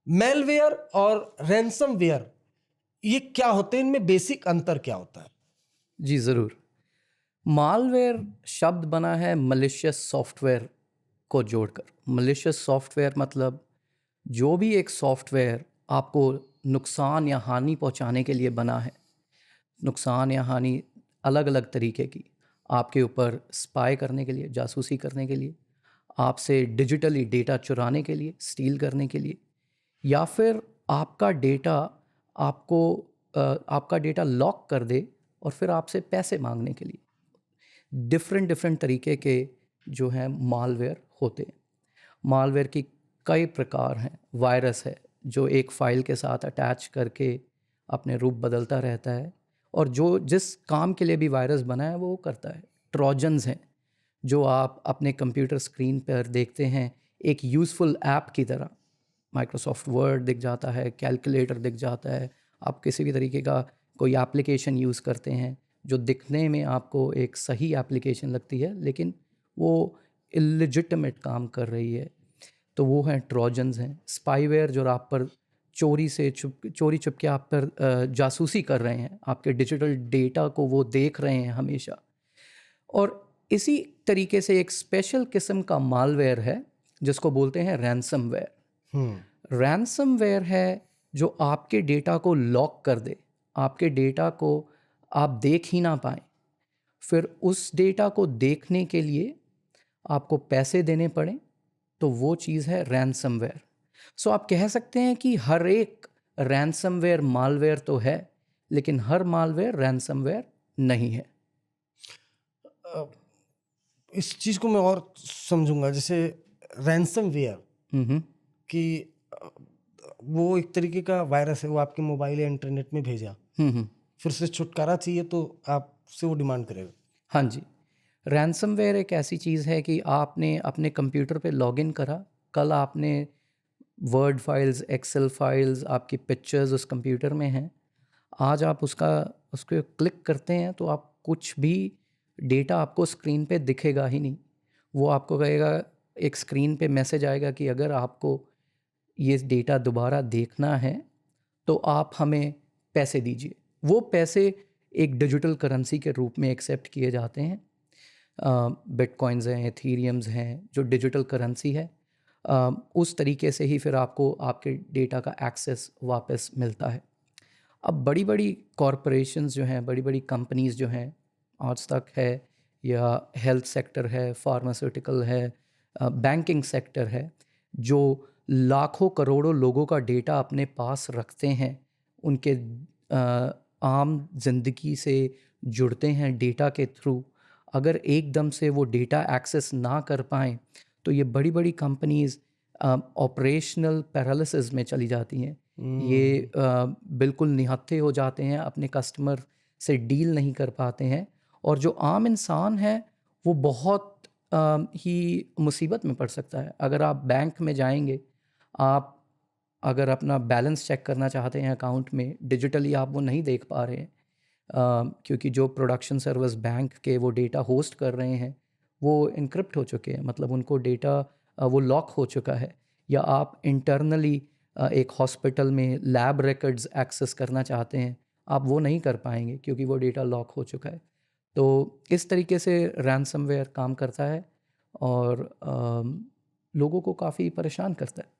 Malware और ransomware ये क्या होते हैं, इनमें बेसिक अंतर क्या होता है? जी ज़रूर। मालवेयर शब्द बना है मलिशियस सॉफ्टवेयर को जोड़कर। मलिशियस सॉफ्टवेयर मतलब जो भी एक सॉफ्टवेयर आपको नुकसान या हानि पहुंचाने के लिए बना है। नुकसान या हानि अलग अलग तरीके की, आपके ऊपर स्पाई करने के लिए, जासूसी करने के लिए, आपसे डिजिटली डेटा चुराने के लिए, स्टील करने के लिए, या फिर आपका डेटा आपको आपका डेटा लॉक कर दे और फिर आपसे पैसे मांगने के लिए। डिफरेंट डिफरेंट तरीके के जो हैं मालवेयर होते हैं। मालवेयर की कई प्रकार हैं। वायरस है जो एक फ़ाइल के साथ अटैच करके अपने रूप बदलता रहता है और जो जिस काम के लिए भी वायरस बना है वो करता है। ट्रोजन्स हैं जो आप अपने कंप्यूटर स्क्रीन पर देखते हैं एक यूज़फुल ऐप की तरह। माइक्रोसॉफ्ट वर्ड दिख जाता है, कैलकुलेटर दिख जाता है, आप किसी भी तरीके का कोई एप्लीकेशन यूज़ करते हैं जो दिखने में आपको एक सही एप्लीकेशन लगती है लेकिन वो इलिजिटिमेट काम कर रही है, तो वो हैं ट्रोजन्स हैं। स्पाईवेयर जो आप पर चोरी छुप के आप पर जासूसी कर रहे हैं, आपके डिजिटल डेटा को वो देख रहे हैं हमेशा। और इसी तरीके से एक स्पेशल किस्म का मालवेयर है जिसको बोलते हैं रैंसमवेयर। रैंसमवेयर है जो आपके डेटा को लॉक कर दे, आपके डेटा को आप देख ही ना पाएँ। फिर उस डेटा को देखने के लिए आपको पैसे देने पड़ें, तो वो चीज़ है रैंसमवेयर। सो आप कह सकते हैं कि हर एक रैंसमवेयर मालवेयर तो है, लेकिन हर मालवेयर रैंसमवेयर नहीं है। अ, इस चीज़ को मैं और समझूंगा। जैसे रैंसमवेयर हम्म। कि अ, वो एक तरीके का वायरस है, वो आपके मोबाइल या इंटरनेट में भेजा, हम्म। फिर से छुटकारा चाहिए तो आपसे वो डिमांड करेगा। हाँ जी। रैंसमवेयर एक ऐसी चीज़ है कि आपने अपने कंप्यूटर पे लॉगिन करा, कल आपने वर्ड फाइल्स, एक्सेल फाइल्स, आपकी पिक्चर्स उस कंप्यूटर में हैं, आज आप उसको क्लिक करते हैं तो आप कुछ भी डेटा आपको स्क्रीन पे दिखेगा ही नहीं। वो आपको कहेगा, एक स्क्रीन पे मैसेज आएगा कि अगर आपको ये डेटा दोबारा देखना है तो आप हमें पैसे दीजिए। वो पैसे एक डिजिटल करेंसी के रूप में एक्सेप्ट किए जाते हैं। बिटकॉइंस हैं, एथीरियम्स हैं, जो डिजिटल करेंसी है। उस तरीके से ही फिर आपको आपके डेटा का एक्सेस वापस मिलता है। अब बड़ी बड़ी कॉरपोरेशंस जो हैं, बड़ी बड़ी कंपनीज़ जो हैं, आज तक है या हेल्थ सेक्टर है, फार्मास्यूटिकल है, बैंकिंग सेक्टर है, जो लाखों करोड़ों लोगों का डेटा अपने पास रखते हैं, उनके आम जिंदगी से जुड़ते हैं डेटा के थ्रू। अगर एकदम से वो डेटा एक्सेस ना कर पाएँ तो ये बड़ी बड़ी कंपनीज़ ऑपरेशनल पैरालिसिस में चली जाती हैं। ये बिल्कुल निहत्थे हो जाते हैं, अपने कस्टमर से डील नहीं कर पाते हैं और जो आम इंसान है वो बहुत ही मुसीबत में पड़ सकता है। अगर आप बैंक में जाएंगे, आप अगर अपना बैलेंस चेक करना चाहते हैं अकाउंट में, डिजिटली आप वो नहीं देख पा रहे हैं, क्योंकि जो प्रोडक्शन सर्विस बैंक के वो डेटा होस्ट कर रहे हैं वो इनक्रिप्ट हो चुके हैं, मतलब उनको डेटा वो लॉक हो चुका है। या आप इंटरनली एक हॉस्पिटल में लैब रिकॉर्ड्स एक्सेस करना चाहते हैं, आप वो नहीं कर पाएंगे क्योंकि वो डेटा लॉक हो चुका है। तो इस तरीके से रैंसमवेयर काम करता है और लोगों को काफ़ी परेशान करता है।